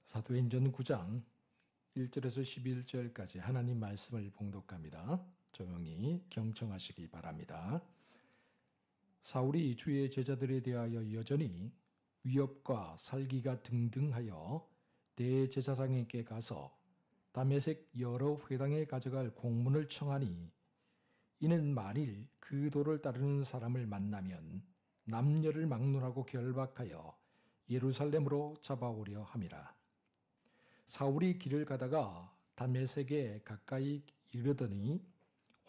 사도행전 9장 1절에서 11절까지 하나님 말씀을 봉독합니다. 조용히 경청하시기 바랍니다. 사울이 주의 제자들에 대하여 여전히 위협과 살기가 등등하여 대제사장에게 가서 다메섹 여러 회당에 가져갈 공문을 청하니, 이는 만일 그 도를 따르는 사람을 만나면 남녀를 막론하고 결박하여 예루살렘으로 잡아오려 함이라. 사울이 길을 가다가 다메섹에 가까이 이르더니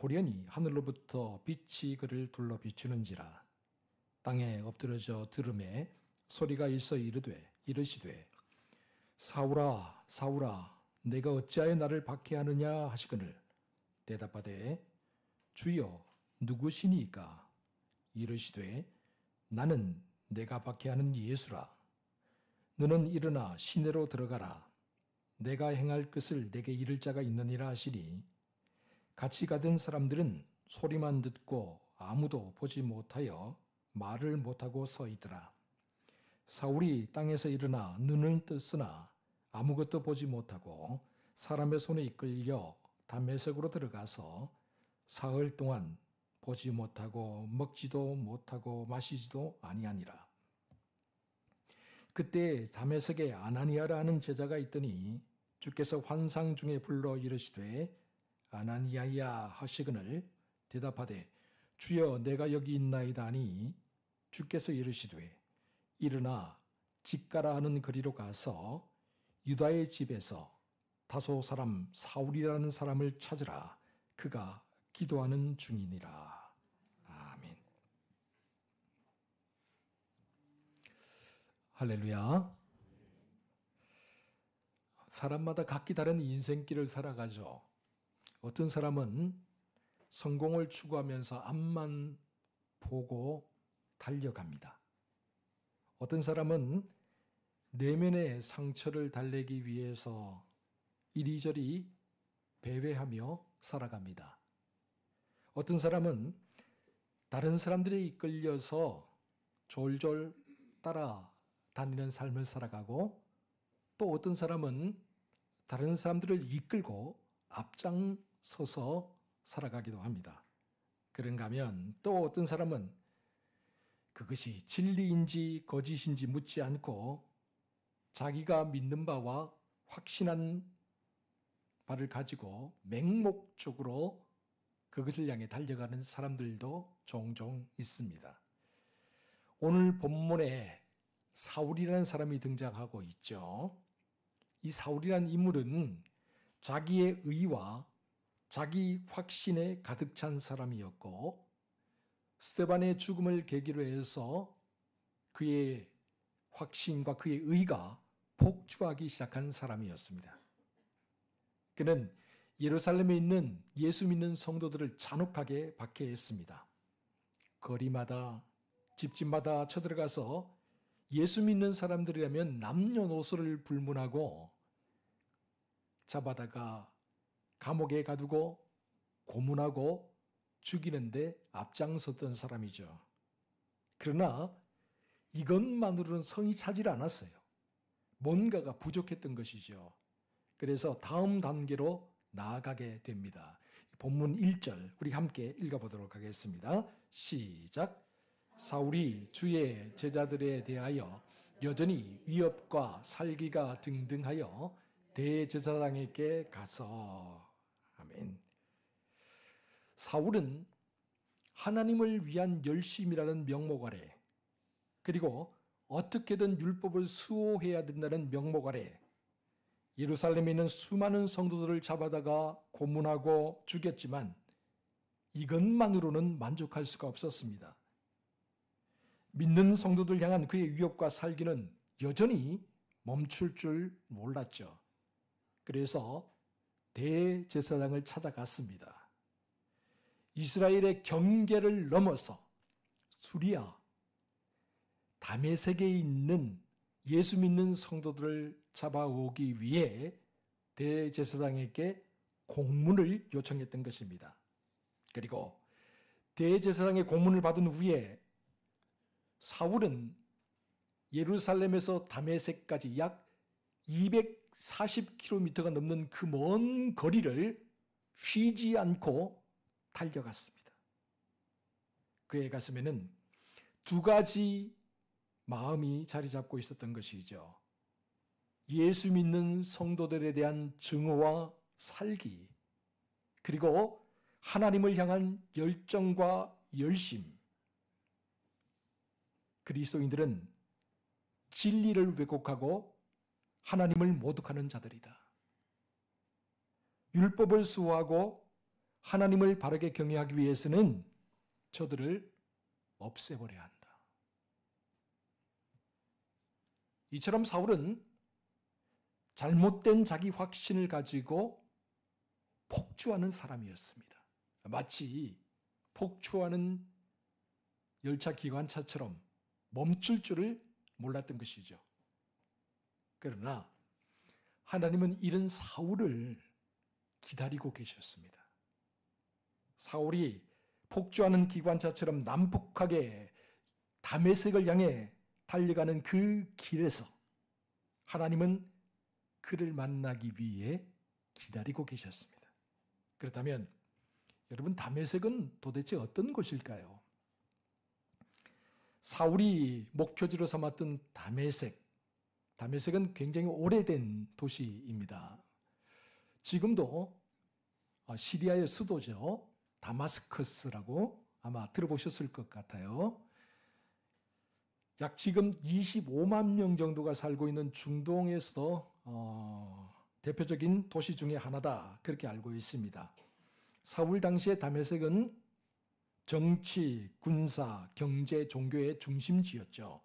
호련히 하늘로부터 빛이 그를 둘러 비추는지라. 땅에 엎드러져 들음에 소리가 있어 이르시되 사울아 사울아 내가 어찌하여 나를 박해하느냐 하시거늘 대답하되 주여 누구시니까? 이르시되 나는 내가 박해하는 예수라. 너는 일어나 시내로 들어가라. 내가 행할 것을 내게 이를 자가 있느니라 하시니, 같이 가던 사람들은 소리만 듣고 아무도 보지 못하여 말을 못하고 서 있더라. 사울이 땅에서 일어나 눈을 떴으나 아무것도 보지 못하고 사람의 손에 이끌려 다메섹으로 들어가서 사흘 동안 보지 못하고 먹지도 못하고 마시지도 아니하니라. 그때 다메섹에 아나니아라 하는 제자가 있더니 주께서 환상 중에 불러 이르시되 아나니아야 하시거늘 대답하되 주여 내가 여기 있나이다 하니, 주께서 이르시되 일어나 직가라 하는 거리로 가서 유다의 집에서 다소 사람 사울이라는 사람을 찾으라. 그가 기도하는 중이니라. 아멘. 할렐루야. 사람마다 각기 다른 인생길을 살아가죠. 어떤 사람은 성공을 추구하면서 앞만 보고 달려갑니다. 어떤 사람은 내면의 상처를 달래기 위해서 이리저리 배회하며 살아갑니다. 어떤 사람은 다른 사람들에 이끌려서 졸졸 따라다니는 삶을 살아가고, 또 어떤 사람은 다른 사람들을 이끌고 앞장서서 살아가기도 합니다. 그런가 하면 또 어떤 사람은 그것이 진리인지 거짓인지 묻지 않고 자기가 믿는 바와 확신한 바를 가지고 맹목적으로 그것을 향해 달려가는 사람들도 종종 있습니다. 오늘 본문에 사울이라는 사람이 등장하고 있죠. 이 사울이라는 인물은 자기의 의와 자기 확신에 가득 찬 사람이었고, 스데반의 죽음을 계기로 해서 그의 확신과 그의 의가 폭주하기 시작한 사람이었습니다. 그는 예루살렘에 있는 예수 믿는 성도들을 잔혹하게 박해했습니다. 거리마다 집집마다 쳐들어가서 예수 믿는 사람들이라면 남녀노소를 불문하고 잡아다가 감옥에 가두고 고문하고 죽이는데 앞장섰던 사람이죠. 그러나 이것만으로는 성이 차질 않았어요. 뭔가가 부족했던 것이죠. 그래서 다음 단계로 나아가게 됩니다. 본문 1절 우리 함께 읽어보도록 하겠습니다. 시작. 사울이 주의 제자들에 대하여 여전히 위협과 살기가 등등하여 대제사장에게 가서. 아멘. 사울은 하나님을 위한 열심이라는 명목 아래, 그리고 어떻게든 율법을 수호해야 된다는 명목 아래 예루살렘에 있는 수많은 성도들을 잡아다가 고문하고 죽였지만 이것만으로는 만족할 수가 없었습니다. 믿는 성도들 향한 그의 위협과 살기는 여전히 멈출 줄 몰랐죠. 그래서 대제사장을 찾아갔습니다. 이스라엘의 경계를 넘어서 수리아, 다메섹에 있는 예수 믿는 성도들을 잡아오기 위해 대제사장에게 공문을 요청했던 것입니다. 그리고 대제사장의 공문을 받은 후에 사울은 예루살렘에서 다메섹까지 약 240km가 넘는 그 먼 거리를 쉬지 않고 달려갔습니다. 그의 가슴에는 두 가지 마음이 자리 잡고 있었던 것이죠. 예수 믿는 성도들에 대한 증오와 살기, 그리고 하나님을 향한 열정과 열심. 그리스도인들은 진리를 왜곡하고 하나님을 모독하는 자들이다. 율법을 수호하고 하나님을 바르게 경외하기 위해서는 저들을 없애버려야 한다. 이처럼 사울은 잘못된 자기 확신을 가지고 폭주하는 사람이었습니다. 마치 폭주하는 열차 기관차처럼 멈출 줄을 몰랐던 것이죠. 그러나 하나님은 이런 사울을 기다리고 계셨습니다. 사울이 폭주하는 기관차처럼 난폭하게 다메섹을 향해 달려가는 그 길에서 하나님은 그를 만나기 위해 기다리고 계셨습니다. 그렇다면 여러분, 다메섹은 도대체 어떤 곳일까요? 사울이 목표지로 삼았던 다메섹은 굉장히 오래된 도시입니다. 지금도 시리아의 수도죠. 다마스커스라고 아마 들어보셨을 것 같아요. 약 지금 25만 명 정도가 살고 있는 중동에서도 대표적인 도시 중에 하나다, 그렇게 알고 있습니다. 사울 당시의 다메섹은 정치, 군사, 경제, 종교의 중심지였죠.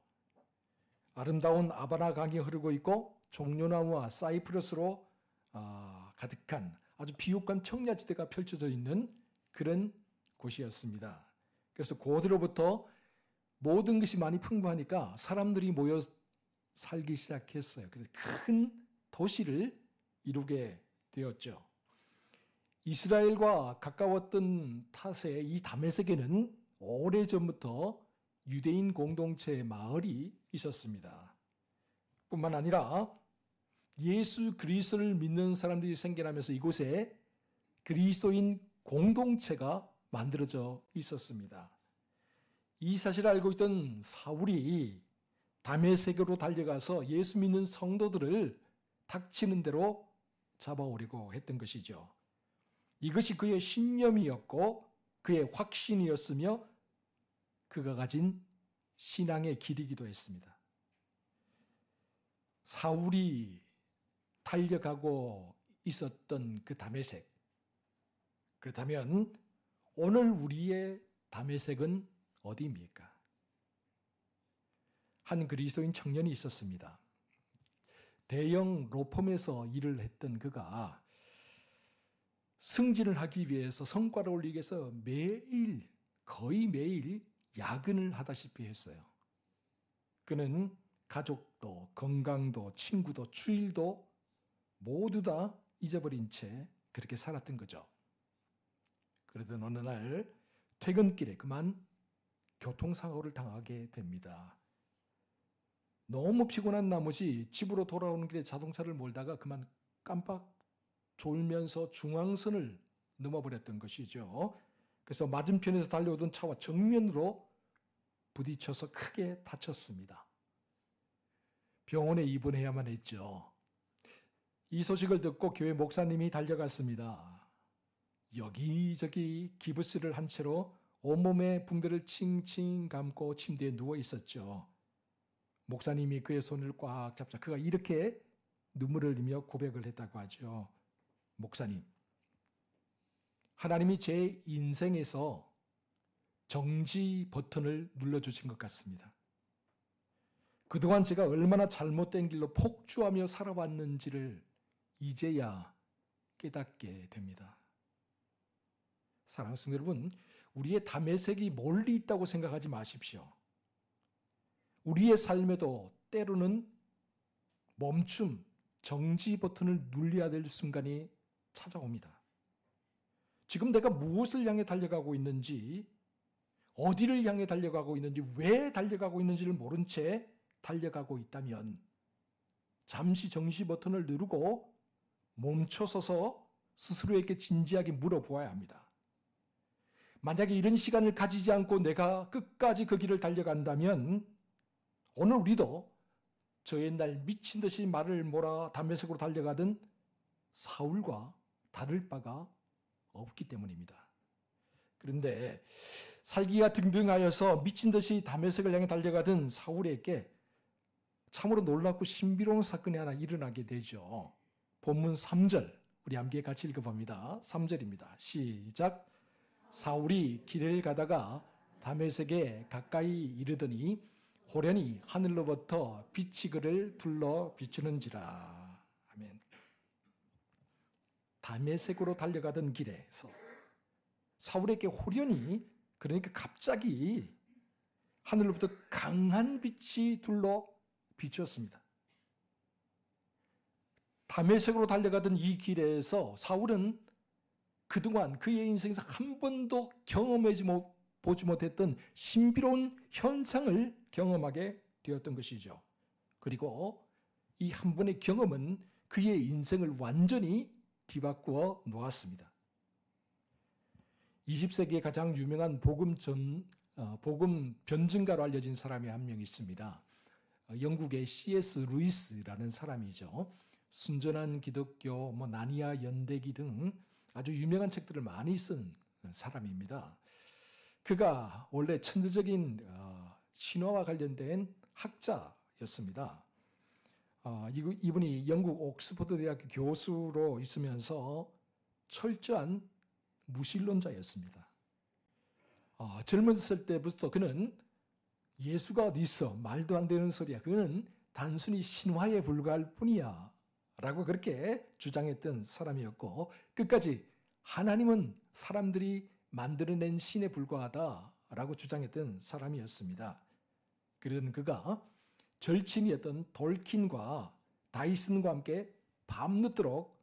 아름다운 아바나 강이 흐르고 있고 종려나무와 사이프러스로 가득한 아주 비옥한 평야지대가 펼쳐져 있는 그런 곳이었습니다. 그래서 고대로부터 모든 것이 많이 풍부하니까 사람들이 모여 살기 시작했어요. 그래서 큰 도시를 이루게 되었죠. 이스라엘과 가까웠던 탓에 이 다메섹에는 오래전부터 유대인 공동체의 마을이 있었습니다. 뿐만 아니라 예수 그리스도를 믿는 사람들이 생겨나면서 이곳에 그리스도인 공동체가 만들어져 있었습니다. 이 사실을 알고 있던 사울이 다메섹으로 달려가서 예수 믿는 성도들을 닥치는 대로 잡아오려고 했던 것이죠. 이것이 그의 신념이었고 그의 확신이었으며 그가 가진 신앙의 길이기도 했습니다. 사울이 달려가고 있었던 그 다메섹. 그렇다면 오늘 우리의 다메섹은 어디입니까? 한 그리스도인 청년이 있었습니다. 대형 로펌에서 일을 했던 그가 승진을 하기 위해서, 성과를 올리기 위해서 거의 매일 야근을 하다시피 했어요. 그는 가족도, 건강도, 친구도, 주일도 모두 다 잊어버린 채 그렇게 살았던 거죠. 그러던 어느 날 퇴근길에 그만 교통사고를 당하게 됩니다. 너무 피곤한 나머지 집으로 돌아오는 길에 자동차를 몰다가 그만 깜빡 졸면서 중앙선을 넘어버렸던 것이죠. 그래서 맞은편에서 달려오던 차와 정면으로 부딪혀서 크게 다쳤습니다. 병원에 입원해야만 했죠. 이 소식을 듣고 교회 목사님이 달려갔습니다. 여기저기 기부스를 한 채로 온몸에 붕대를 칭칭 감고 침대에 누워 있었죠. 목사님이 그의 손을 꽉 잡자 그가 이렇게 눈물을 흘리며 고백을 했다고 하죠. 목사님, 하나님이 제 인생에서 정지 버튼을 눌러주신 것 같습니다. 그동안 제가 얼마나 잘못된 길로 폭주하며 살아왔는지를 이제야 깨닫게 됩니다. 사랑하는 성도 여러분, 우리의 다메섹이 멀리 있다고 생각하지 마십시오. 우리의 삶에도 때로는 멈춤, 정지 버튼을 눌러야 될 순간이 찾아옵니다. 지금 내가 무엇을 향해 달려가고 있는지, 어디를 향해 달려가고 있는지, 왜 달려가고 있는지를 모른 채 달려가고 있다면 잠시 정시 버튼을 누르고 멈춰서서 스스로에게 진지하게 물어보아야 합니다. 만약에 이런 시간을 가지지 않고 내가 끝까지 그 길을 달려간다면 오늘 우리도 저 옛날 미친 듯이 말을 몰아 다메섹으로 달려가던 사울과 다를 바가 없기 때문입니다. 그런데 살기가 등등하여서 미친 듯이 다메섹을 향해 달려가던 사울에게 참으로 놀랍고 신비로운 사건이 하나 일어나게 되죠. 본문 3절 우리 함께 같이 읽어봅니다. 3절입니다. 시작. 사울이 길을 가다가 다메섹에 가까이 이르더니 호련히 하늘로부터 빛이 그를 둘러 비추는지라. 아멘. 다메섹으로 달려가던 길에서 사울에게 호련히, 그러니까 갑자기 하늘로부터 강한 빛이 둘러 비추었습니다. 다메섹으로 달려가던 이 길에서 사울은 그동안 그의 인생에서 한 번도 보지 못했던 신비로운 현상을 경험하게 되었던 것이죠. 그리고 이 한 번의 경험은 그의 인생을 완전히 뒤바꾸어 놓았습니다. 20세기의 가장 유명한 복음 변증가로 알려진 사람이 한 명 있습니다. 영국의 C.S. 루이스라는 사람이죠. 순전한 기독교, 나니아 연대기 등 아주 유명한 책들을 많이 쓴 사람입니다. 그가 원래 천재적인 신화와 관련된 학자였습니다. 이분이 영국 옥스퍼드 대학교 교수로 있으면서 철저한 무신론자였습니다. 젊었을 때부터 그는 예수가 어디 있어? 말도 안 되는 소리야. 그는 단순히 신화에 불과할 뿐이야. 라고 그렇게 주장했던 사람이었고, 끝까지 하나님은 사람들이 만들어낸 신에 불과하다라고 주장했던 사람이었습니다. 그런 그가 절친이었던 돌킨과 다이슨과 함께 밤늦도록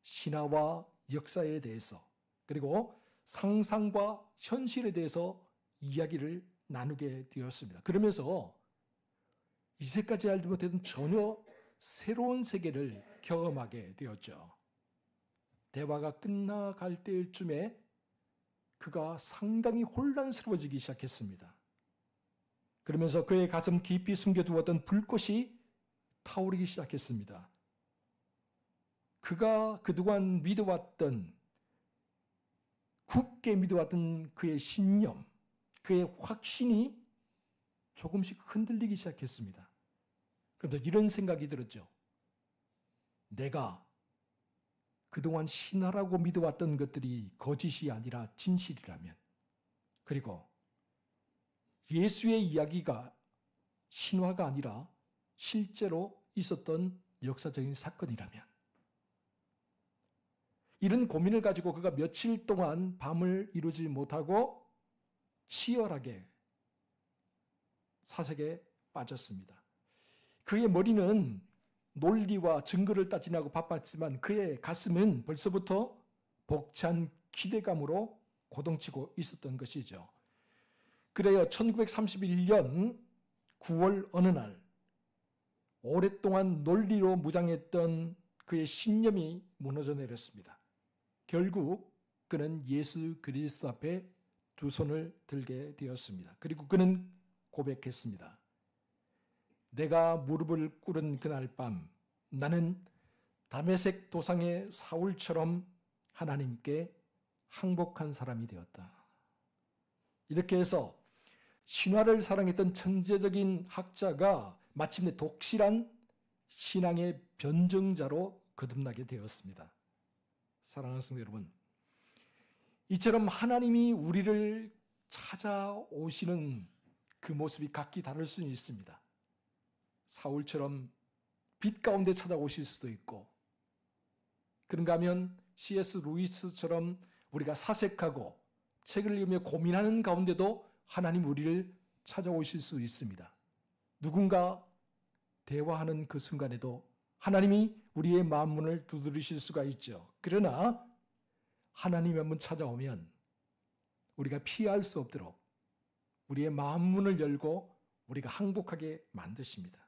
신화와 역사에 대해서, 그리고 상상과 현실에 대해서 이야기를 나누게 되었습니다. 그러면서 이제까지 알지 못했던 전혀 새로운 세계를 경험하게 되었죠. 대화가 끝나갈 때쯤에 그가 상당히 혼란스러워지기 시작했습니다. 그러면서 그의 가슴 깊이 숨겨두었던 불꽃이 타오르기 시작했습니다. 그가 그동안 굳게 믿어왔던 그의 신념, 그의 확신이 조금씩 흔들리기 시작했습니다. 그런데 이런 생각이 들었죠. 내가 그동안 신화라고 믿어왔던 것들이 거짓이 아니라 진실이라면, 그리고 예수의 이야기가 신화가 아니라 실제로 있었던 역사적인 사건이라면, 이런 고민을 가지고 그가 며칠 동안 밤을 이루지 못하고 치열하게 사색에 빠졌습니다. 그의 머리는 논리와 증거를 따지느라고 바빴지만 그의 가슴은 벌써부터 벅찬 기대감으로 고동치고 있었던 것이죠. 그래요, 1931년 9월 어느 날 오랫동안 논리로 무장했던 그의 신념이 무너져 내렸습니다. 결국 그는 예수 그리스도 앞에 두 손을 들게 되었습니다. 그리고 그는 고백했습니다. 내가 무릎을 꿇은 그날 밤 나는 다메섹 도상의 사울처럼 하나님께 항복한 사람이 되었다. 이렇게 해서 신화를 사랑했던 천재적인 학자가 마침내 독실한 신앙의 변증자로 거듭나게 되었습니다. 사랑하는 성도 여러분, 이처럼 하나님이 우리를 찾아오시는 그 모습이 각기 다를 수는 있습니다. 사울처럼 빛 가운데 찾아오실 수도 있고, 그런가 하면 C.S. 루이스처럼 우리가 사색하고 책을 읽으며 고민하는 가운데도 하나님 우리를 찾아오실 수 있습니다. 누군가 대화하는 그 순간에도 하나님이 우리의 마음 문을 두드리실 수가 있죠. 그러나 하나님이 한번 찾아오면 우리가 피할 수 없도록 우리의 마음 문을 열고 우리가 항복하게 만드십니다.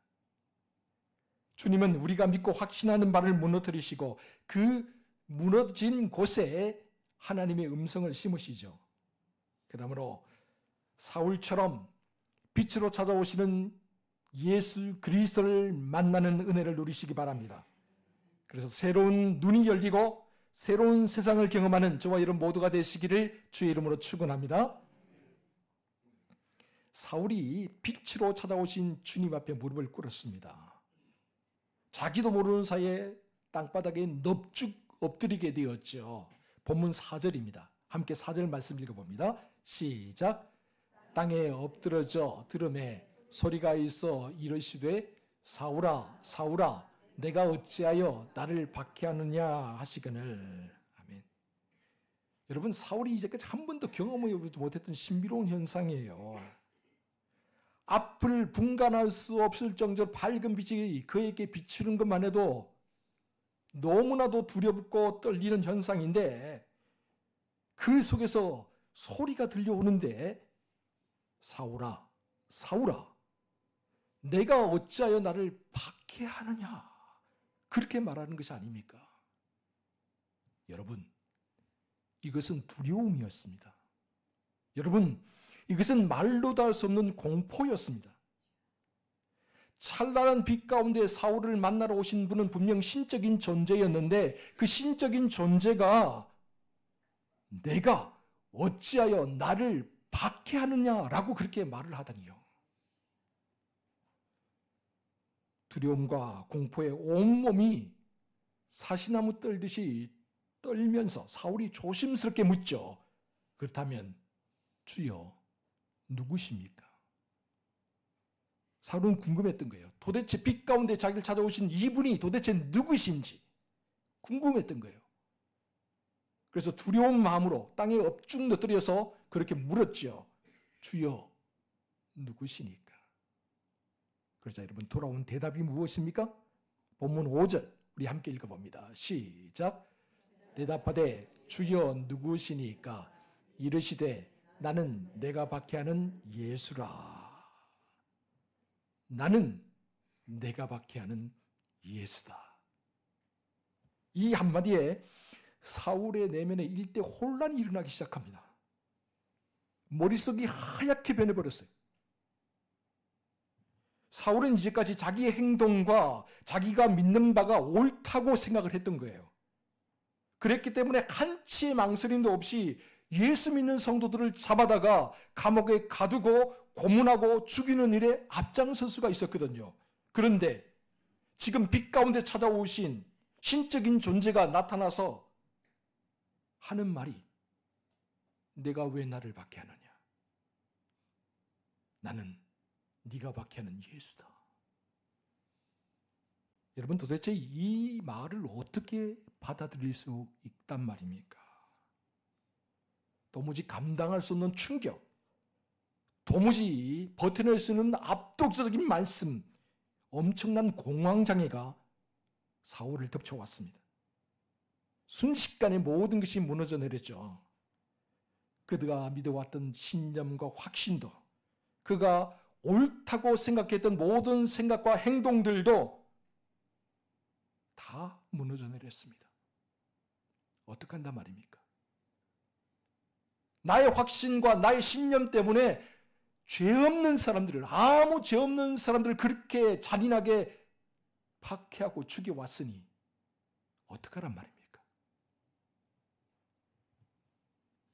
주님은 우리가 믿고 확신하는 바를 무너뜨리시고 그 무너진 곳에 하나님의 음성을 심으시죠. 그러므로 사울처럼 빛으로 찾아오시는 예수 그리스도를 만나는 은혜를 누리시기 바랍니다. 그래서 새로운 눈이 열리고 새로운 세상을 경험하는 저와 여러분 모두가 되시기를 주의 이름으로 축원합니다. 사울이 빛으로 찾아오신 주님 앞에 무릎을 꿇었습니다. 자기도 모르는 사이에 땅바닥에 넙죽 엎드리게 되었죠. 본문 4절입니다. 함께 4절 말씀 읽어봅니다. 시작. 땅에 엎드러져 들음에 소리가 있어 이르시되 사울아 사울아 내가 어찌하여 나를 박해하느냐 하시거늘. 아멘. 여러분, 사울이 이제까지 한 번도 경험하지 못했던 신비로운 현상이에요. 앞을 분간할 수 없을 정도로 밝은 빛이 그에게 비추는 것만 해도 너무나도 두렵고 떨리는 현상인데, 그 속에서 소리가 들려오는데 사울아 사울아 내가 어찌하여 나를 박해하느냐, 그렇게 말하는 것이 아닙니까? 여러분, 이것은 두려움이었습니다. 여러분, 이것은 말로도 할 수 없는 공포였습니다. 찬란한 빛 가운데 사울을 만나러 오신 분은 분명 신적인 존재였는데, 그 신적인 존재가 내가 어찌하여 나를 박해하느냐라고 그렇게 말을 하다니요. 두려움과 공포에 온몸이 사시나무 떨듯이 떨면서 사울이 조심스럽게 묻죠. 그렇다면 주여 누구십니까? 사울은 궁금했던 거예요. 도대체 빛 가운데 자기를 찾아오신 이분이 도대체 누구신지 궁금했던 거예요. 그래서 두려운 마음으로 땅에 엎쭉 엎드려서 그렇게 물었죠. 주여 누구시니까? 그러자 여러분, 돌아온 대답이 무엇입니까? 본문 5절 우리 함께 읽어봅니다. 시작. 대답하되 주여 누구시니까? 이르시되 나는 내가 박해하는 예수라. 나는 내가 박해하는 예수다. 이 한마디에 사울의 내면에 일대 혼란이 일어나기 시작합니다. 머릿속이 하얗게 변해버렸어요. 사울은 이제까지 자기의 행동과 자기가 믿는 바가 옳다고 생각을 했던 거예요. 그랬기 때문에 한치의 망설임도 없이 예수 믿는 성도들을 잡아다가 감옥에 가두고 고문하고 죽이는 일에 앞장설 수가 있었거든요. 그런데 지금 빛 가운데 찾아오신 신적인 존재가 나타나서 하는 말이, 내가 왜 나를 박해하느냐? 나는 네가 박해하는 예수다. 여러분, 도대체 이 말을 어떻게 받아들일 수 있단 말입니까? 도무지 감당할 수 없는 충격, 도무지 버텨낼 수 없는 압도적인 말씀, 엄청난 공황장애가 사울을 덮쳐왔습니다. 순식간에 모든 것이 무너져 내렸죠. 그가 믿어왔던 신념과 확신도, 그가 옳다고 생각했던 모든 생각과 행동들도 다 무너져 내렸습니다. 어떻게 한단 말입니까? 나의 확신과 나의 신념 때문에 죄 없는 사람들을, 아무 죄 없는 사람들을 그렇게 잔인하게 박해하고 죽여왔으니 어떡하란 말입니까?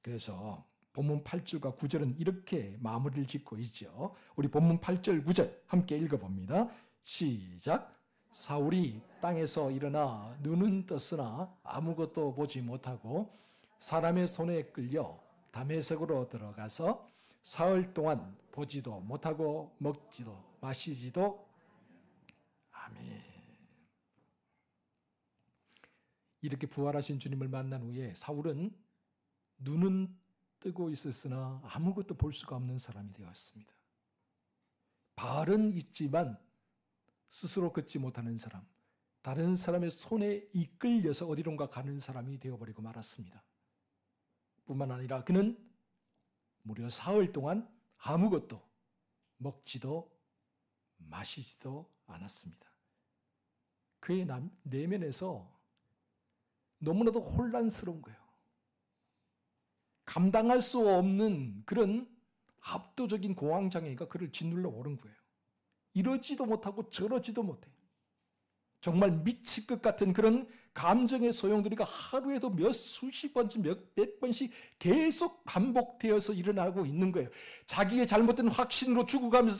그래서 본문 8절과 9절은 이렇게 마무리를 짓고 있죠. 우리 본문 8절 9절 함께 읽어봅니다. 시작. 사울이 땅에서 일어나 눈은 떴으나 아무것도 보지 못하고 사람의 손에 끌려 다메섹으로 들어가서 사흘 동안 보지도 못하고 먹지도 마시지도. 아멘. 이렇게 부활하신 주님을 만난 후에 사울은 눈은 뜨고 있었으나 아무것도 볼 수가 없는 사람이 되었습니다. 발은 있지만 스스로 걷지 못하는 사람, 다른 사람의 손에 이끌려서 어디론가 가는 사람이 되어버리고 말았습니다. 뿐만 아니라 그는 무려 사흘 동안 아무것도 먹지도 마시지도 않았습니다. 그의 내면에서 너무나도 혼란스러운 거예요. 감당할 수 없는 그런 압도적인 공황장애가 그를 짓눌러 오른 거예요. 이러지도 못하고 저러지도 못해. 정말 미칠 것 같은 그런 감정의 소용돌이가 하루에도 몇 수십 번씩 몇 번씩 계속 반복되어서 일어나고 있는 거예요. 자기의 잘못된 확신으로 죽어가면서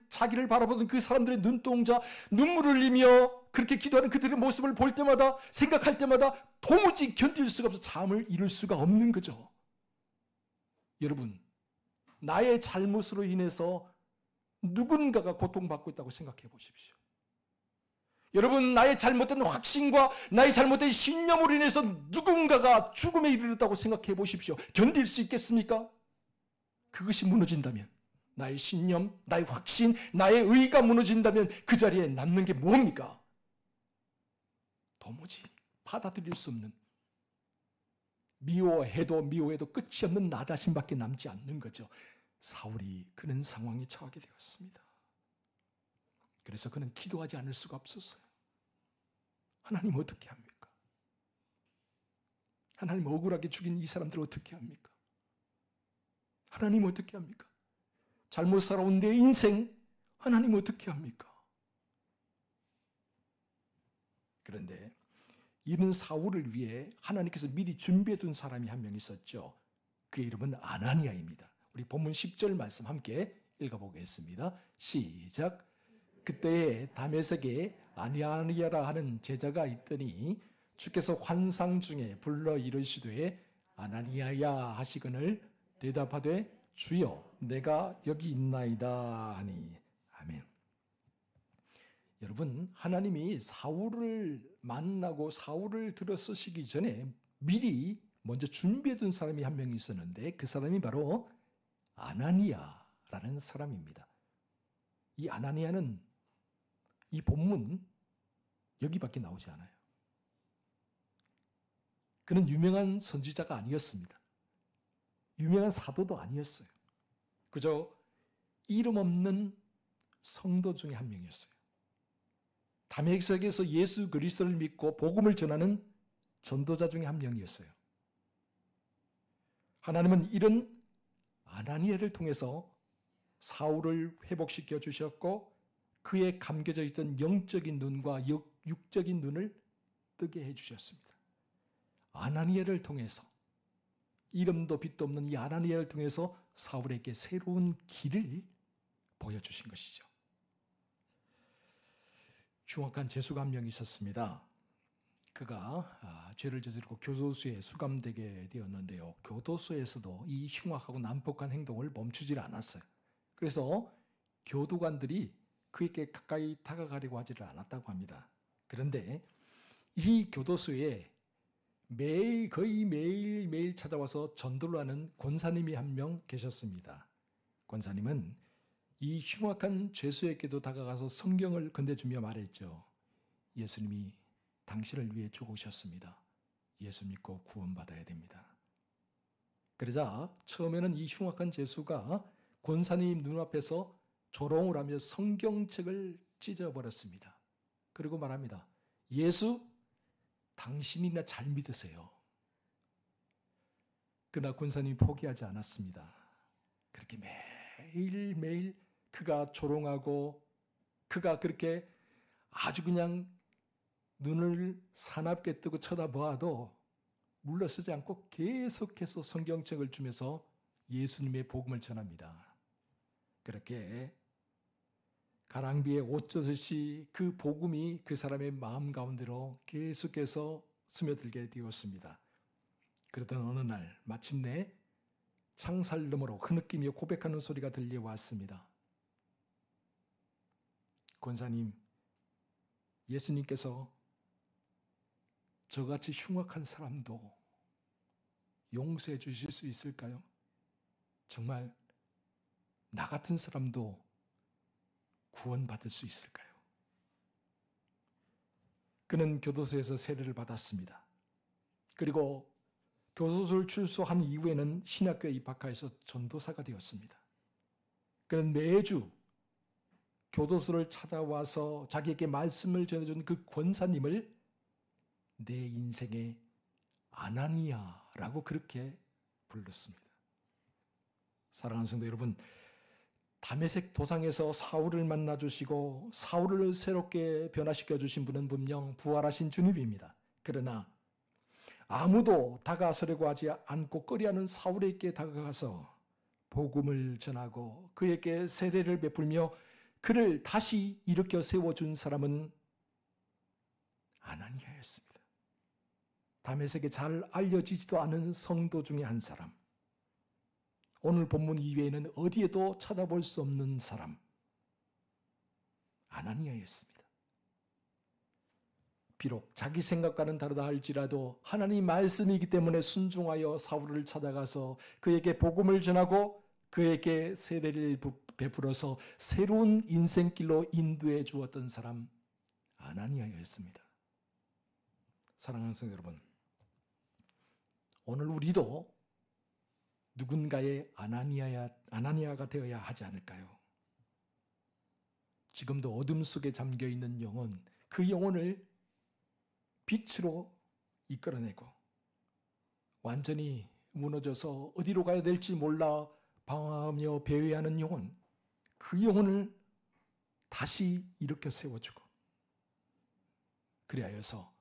자기를 바라보던 그 사람들의 눈동자, 눈물을 흘리며 그렇게 기도하는 그들의 모습을 볼 때마다, 생각할 때마다 도무지 견딜 수가 없어 잠을 이룰 수가 없는 거죠. 여러분, 나의 잘못으로 인해서 누군가가 고통받고 있다고 생각해 보십시오. 여러분, 나의 잘못된 확신과 나의 잘못된 신념으로 인해서 누군가가 죽음에 이르렀다고 생각해 보십시오. 견딜 수 있겠습니까? 그것이 무너진다면, 나의 신념, 나의 확신, 나의 의가 무너진다면 그 자리에 남는 게 뭡니까? 도무지 받아들일 수 없는, 미워해도 끝이 없는 나 자신밖에 남지 않는 거죠. 사울이 그런 상황에 처하게 되었습니다. 그래서 그는 기도하지 않을 수가 없었어요. 하나님 어떻게 합니까? 하나님 억울하게 죽인 이 사람들 어떻게 합니까? 하나님 어떻게 합니까? 잘못 살아온 내 인생 하나님 어떻게 합니까? 그런데 이런 사울을 위해 하나님께서 미리 준비해둔 사람이 한 명 있었죠. 그의 이름은 아나니아입니다. 우리 본문 10절 말씀 함께 읽어보겠습니다. 시작. 그때에 다메섹에 아나니아라 하는 제자가 있더니 주께서 환상 중에 불러 이르시되 아나니아야 하시거늘 대답하되 주여 내가 여기 있나이다 하니. 아멘. 여러분, 하나님이 사울을 만나고 사울을 들어 쓰시기 전에 미리 먼저 준비해둔 사람이 한 명 있었는데 그 사람이 바로 아나니아라는 사람입니다. 이 아나니아는 이 본문 여기밖에 나오지 않아요. 그는 유명한 선지자가 아니었습니다. 유명한 사도도 아니었어요. 그저 이름 없는 성도 중에 한 명이었어요. 다메섹에서 예수 그리스도를 믿고 복음을 전하는 전도자 중에 한 명이었어요. 하나님은 이런 아나니아를 통해서 사울을 회복시켜 주셨고 그의 감겨져 있던 영적인 눈과 육적인 눈을 뜨게 해주셨습니다. 아나니아를 통해서, 이름도 빛도 없는 이 아나니아를 통해서 사울에게 새로운 길을 보여주신 것이죠. 흉악한 죄수가 한 명 있었습니다. 그가 죄를 저지르고 교도소에 수감되게 되었는데요. 교도소에서도 이 흉악하고 난폭한 행동을 멈추질 않았어요. 그래서 교도관들이 그에게 가까이 다가가려고 하지를 않았다고 합니다. 그런데 이 교도소에 거의 매일 찾아와서 전도를 하는 권사님이 한 명 계셨습니다. 권사님은 이 흉악한 죄수에게도 다가가서 성경을 건네주며 말했죠. 예수님이 당신을 위해 죽으셨습니다. 예수 믿고 구원받아야 됩니다. 그러자 처음에는 이 흉악한 죄수가 권사님 눈앞에서 조롱을 하며 성경책을 찢어버렸습니다. 그리고 말합니다. 예수, 당신이나 잘 믿으세요. 그러나 권사님이 포기하지 않았습니다. 그렇게 매일매일 그가 조롱하고 그가 그렇게 아주 그냥 눈을 사납게 뜨고 쳐다보아도 물러서지 않고 계속해서 성경책을 주면서 예수님의 복음을 전합니다. 그렇게 가랑비에 옷 젖듯이 그 복음이 그 사람의 마음 가운데로 계속해서 스며들게 되었습니다. 그러던 어느 날 마침내 창살 너머로 흐느끼며 고백하는 소리가 들려왔습니다. 권사님, 예수님께서 저같이 흉악한 사람도 용서해 주실 수 있을까요? 정말 나 같은 사람도 구원받을 수 있을까요? 그는 교도소에서 세례를 받았습니다. 그리고 교도소를 출소한 이후에는 신학교에 입학하여서 전도사가 되었습니다. 그는 매주 교도소를 찾아와서 자기에게 말씀을 전해준 그 권사님을 내 인생의 아나니아라고 그렇게 불렀습니다. 사랑하는 성도 여러분, 다메섹 도상에서 사울을 만나주시고 사울을 새롭게 변화시켜 주신 분은 분명 부활하신 주님입니다. 그러나 아무도 다가서려고 하지 않고 꺼려하는 사울에게 다가가서 복음을 전하고 그에게 세례를 베풀며 그를 다시 일으켜 세워준 사람은 아나니아였습니다. 다메섹에 잘 알려지지도 않은 성도 중에 한 사람, 오늘 본문 이외에는 어디에도 찾아볼 수 없는 사람, 아나니아였습니다. 비록 자기 생각과는 다르다 할지라도 하나님 말씀이기 때문에 순종하여 사울을 찾아가서 그에게 복음을 전하고 그에게 세례를 베풀어서 새로운 인생길로 인도해 주었던 사람, 아나니아였습니다. 사랑하는 성도 여러분, 오늘 우리도 누군가의 아나니아가 되어야 하지 않을까요? 지금도 어둠 속에 잠겨있는 영혼, 그 영혼을 빛으로 이끌어내고 완전히 무너져서 어디로 가야 될지 몰라 방황하며 배회하는 영혼, 그 영혼을 다시 일으켜 세워주고 그리하여서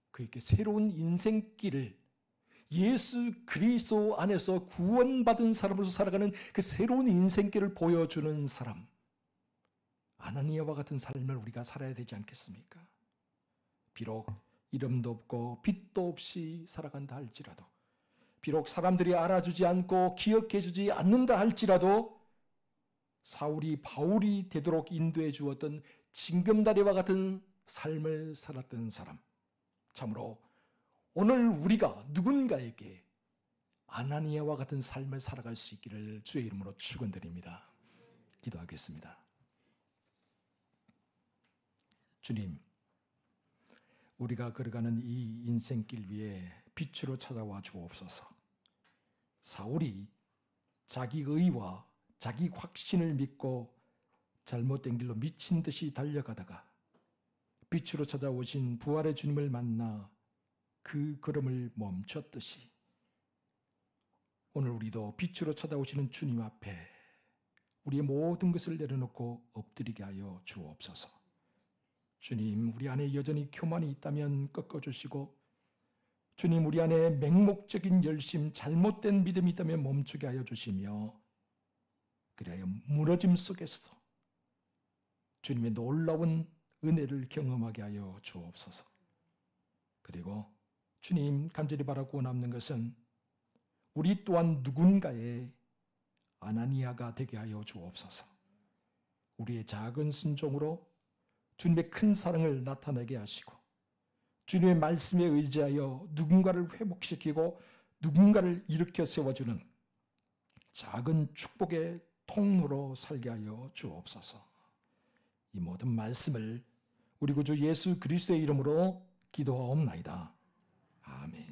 그에게 새로운 인생길을 예수 그리스도 안에서 구원받은 사람으로서 살아가는 그 새로운 인생길을 보여주는 사람, 아나니아와 같은 삶을 우리가 살아야 되지 않겠습니까? 비록 이름도 없고 빛도 없이 살아간다 할지라도, 비록 사람들이 알아주지 않고 기억해주지 않는다 할지라도 사울이 바울이 되도록 인도해 주었던 징검다리와 같은 삶을 살았던 사람, 참으로 오늘 우리가 누군가에게 아나니아와 같은 삶을 살아갈 수 있기를 주의 이름으로 축원드립니다. 기도하겠습니다. 주님, 우리가 걸어가는 이 인생길 위에 빛으로 찾아와 주옵소서. 사울이 자기 의와 자기 확신을 믿고 잘못된 길로 미친 듯이 달려가다가 빛으로 찾아오신 부활의 주님을 만나 그 걸음을 멈췄듯이 오늘 우리도 빛으로 찾아오시는 주님 앞에 우리의 모든 것을 내려놓고 엎드리게 하여 주옵소서. 주님, 우리 안에 여전히 교만이 있다면 꺾어주시고, 주님, 우리 안에 맹목적인 열심, 잘못된 믿음이 있다면 멈추게 하여 주시며, 그리하여 무너짐 속에서도 주님의 놀라운 은혜를 경험하게 하여 주옵소서. 그리고 주님, 간절히 바라고 남는 것은 우리 또한 누군가의 아나니아가 되게 하여 주옵소서. 우리의 작은 순종으로 주님의 큰 사랑을 나타내게 하시고 주님의 말씀에 의지하여 누군가를 회복시키고 누군가를 일으켜 세워주는 작은 축복의 통로로 살게 하여 주옵소서. 이 모든 말씀을 우리 구주 예수 그리스도의 이름으로 기도하옵나이다. 아멘.